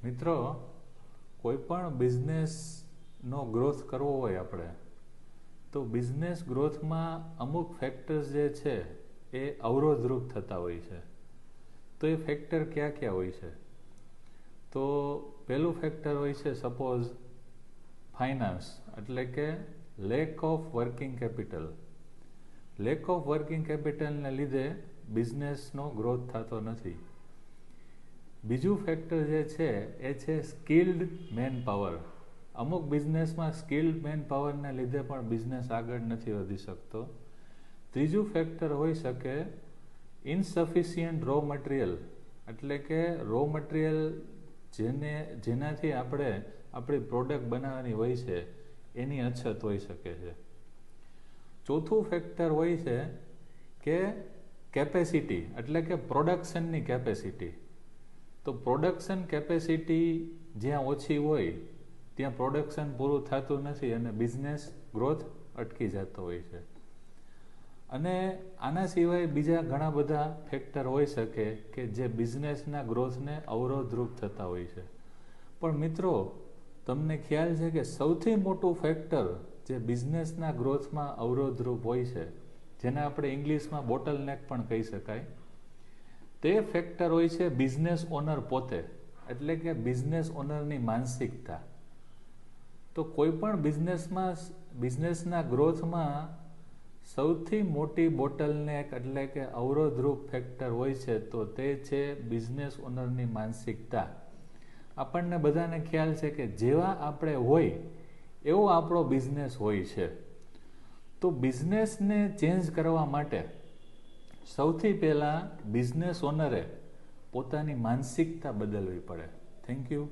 મિત્રો, કોઈ પણ બિઝનેસનો ગ્રોથ કરવો હોય આપણે, તો બિઝનેસ ગ્રોથમાં અમુક ફેક્ટર્સ જે છે એ અવરોધરૂપ થતા હોય છે. તો એ ફેક્ટર ક્યાં ક્યાં હોય છે? તો પહેલું ફેક્ટર હોય છે સપોઝ ફાઇનાન્સ, એટલે કે lack of working capital. Lack of working કેપિટલને લીધે બિઝનેસનો ગ્રોથ થતો નથી. બીજું ફેક્ટર જે છે એ છે સ્કિલ્ડ મેન પાવર. અમુક બિઝનેસમાં સ્કિલ્ડ મેન પાવરને લીધે પણ બિઝનેસ આગળ નથી વધી શકતો. ત્રીજું ફેક્ટર હોઈ શકે ઇનસફિશિયન્ટ રો મટીરિયલ, એટલે કે રો મટીરિયલ જેનાથી આપણે આપણી પ્રોડક્ટ બનાવવાની હોય છે એની અછત હોઈ શકે છે. ચોથું ફેક્ટર હોય છે કે કેપેસિટી, એટલે કે પ્રોડક્શનની કેપેસિટી. તો પ્રોડક્શન કેપેસિટી જ્યાં ઓછી હોય ત્યાં પ્રોડક્શન પૂરું થતું નથી અને બિઝનેસ ગ્રોથ અટકી જતો હોય છે. અને આના સિવાય બીજા ઘણા બધા ફેક્ટર હોઈ શકે કે જે બિઝનેસના ગ્રોથને અવરોધરૂપ થતા હોય છે. પણ મિત્રો, તમને ખ્યાલ છે કે સૌથી મોટું ફેક્ટર જે બિઝનેસના ગ્રોથમાં અવરોધરૂપ હોય છે, જેને આપણે ઇંગ્લિશમાં બોટલનેક પણ કહી શકાય, તે ફેક્ટર હોય છે બિઝનેસ ઓનર પોતે, એટલે કે બિઝનેસ ઓનરની માનસિકતા. તો કોઈ પણ બિઝનેસના ગ્રોથમાં સૌથી મોટી બોટલનેક, એટલે કે અવરોધરૂપ ફેક્ટર હોય છે તો તે છે બિઝનેસ ઓનરની માનસિકતા. આપણને બધાને ખ્યાલ છે કે જેવા આપણે હોય એવો આપણો બિઝનેસ હોય છે. તો બિઝનેસને ચેન્જ કરવા માટે સૌથી પહેલાં બિઝનેસ ઓનરે પોતાની માનસિકતા બદલવી પડે. Thank you.